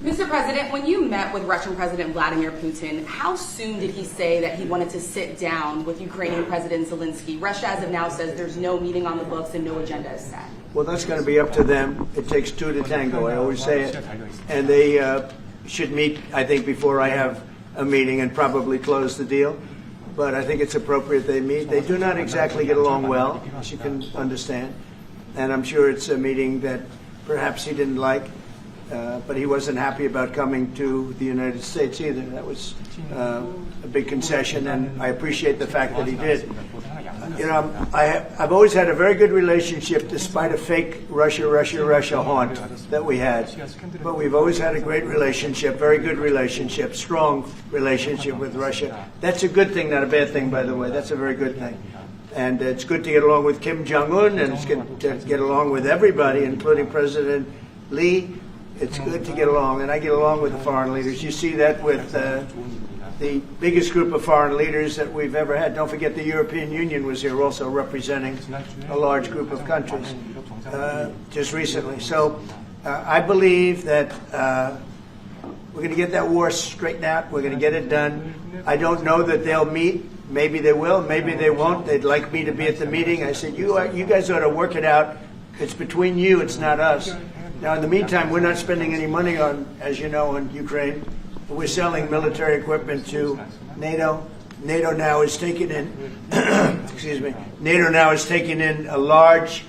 Mr. President, when you met with Russian President Vladimir Putin, how soon did he say that he wanted to sit down with Ukrainian President Zelensky? Russia, as of now, says there's no meeting on the books and no agenda is set. Well, that's going to be up to them. It takes two to tango, I always say it. And they should meet, I think, before I have a meeting and probably close the deal. But I think it's appropriate they meet. They do not exactly get along well, as you can understand. And I'm sure it's a meeting that perhaps he didn't like. But he wasn't happy about coming to the United States either. That was a big concession, and I appreciate the fact that he did. I've always had a very good relationship, despite a fake Russia haunt that we had. But we've always had a great relationship, very good relationship, strong relationship with Russia. That's a good thing, not a bad thing, by the way. That's a very good thing. And it's good to get along with Kim Jong-un, and it's good to get along with everybody, including President Lee. It's good to get along, and I get along with the foreign leaders. You see that with the biggest group of foreign leaders that we've ever had. Don't forget the European Union was here also representing a large group of countries just recently. So I believe that we're going to get that war straightened out. We're going to get it done. I don't know that they'll meet. Maybe they will. Maybe they won't. They'd like me to be at the meeting. I said, you guys ought to work it out. It's between you. It's not us. Now, in the meantime, we're not spending any money on, as you know, on Ukraine. We're selling military equipment to NATO. NATO now is taking in, excuse me, NATO now is taking in a large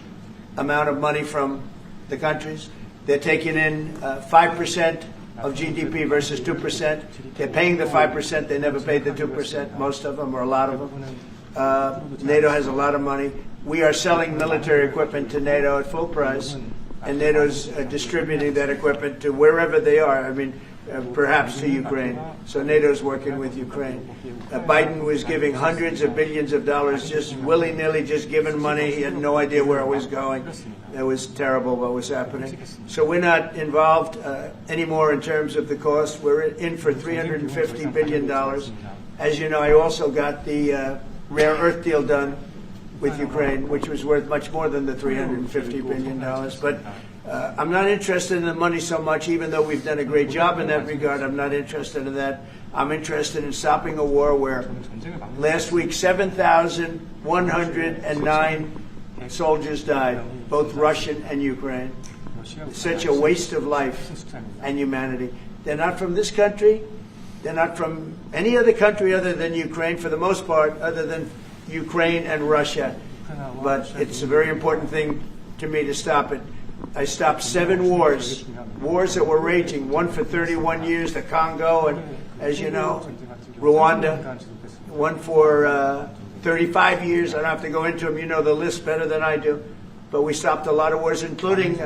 amount of money from the countries. They're taking in 5% of GDP versus 2%. They're paying the 5%. They never paid the 2%, most of them, or a lot of them. NATO has a lot of money. We are selling military equipment to NATO at full price. And NATO's distributing that equipment to wherever they are, perhaps to Ukraine. So NATO's working with Ukraine. Biden was giving hundreds of billions of dollars, just willy-nilly, just giving money. He had no idea where it was going. It was terrible what was happening. So we're not involved anymore in terms of the cost. We're in for $350 billion. As you know, I also got the rare earth deal done with Ukraine, which was worth much more than the $350 billion. But I'm not interested in the money so much, even though we've done a great job in that regard. I'm not interested in that. I'm interested in stopping a war where last week 7,109 soldiers died, both Russian and Ukraine. It's such a waste of life and humanity. They're not from this country. They're not from any other country other than Ukraine, for the most part, other than Ukraine and Russia. But it's a very important thing to me to stop it. I stopped 7 wars that were raging, one for 31 years, the Congo, and as you know, Rwanda, one for 35 years. I don't have to go into them. You know the list better than I do. But we stopped a lot of wars, including,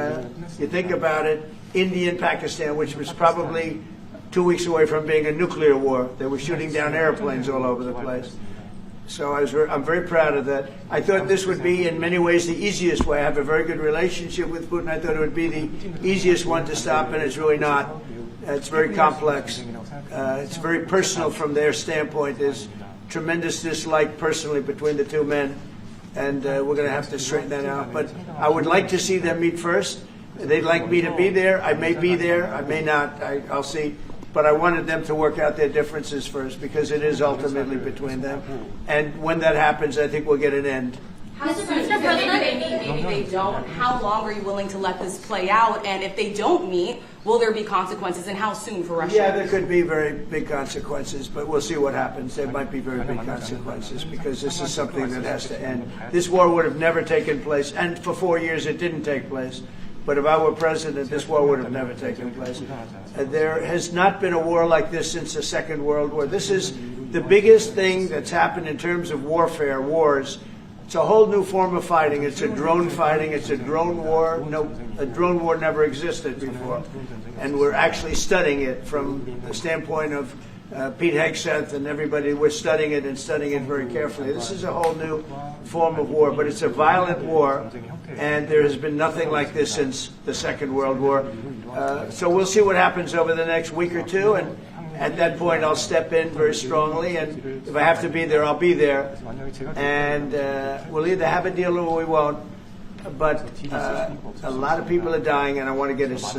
you think about it, India and Pakistan, which was probably 2 weeks away from being a nuclear war. They were shooting down airplanes all over the place. So I'm very proud of that. I thought this would be, in many ways, the easiest way. I have a very good relationship with Putin. I thought it would be the easiest one to stop, and it's really not. It's very complex. It's very personal from their standpoint. There's tremendous dislike personally between the two men, and we're going to have to straighten that out. But I would like to see them meet first. They'd like me to be there. I may be there. I may not. I'll see. But I wanted them to work out their differences first, because it is ultimately between them. And when that happens, I think we'll get an end. Mr. President, maybe they meet, maybe they don't. How long are you willing to let this play out? And if they don't meet, will there be consequences, and how soon for Russia? Yeah, there could be very big consequences, but we'll see what happens. There might be very big consequences, because this is something that has to end. This war would have never taken place, and for 4 years it didn't take place. But if I were president, this war would have never taken place. There has not been a war like this since the Second World War. This is the biggest thing that's happened in terms of warfare, wars. It's a whole new form of fighting. It's a drone fighting. It's a drone war. No, a drone war never existed before. And we're actually studying it from the standpoint of Pete Hegseth and everybody. We're studying it and studying it very carefully. This is a whole new form of war, but it's a violent war, and there has been nothing like this since the Second World War. So we'll see what happens over the next week or two, and at that point I'll step in very strongly, and if I have to be there, I'll be there. And we'll either have a deal or we won't. But a lot of people are dying, and I want to get us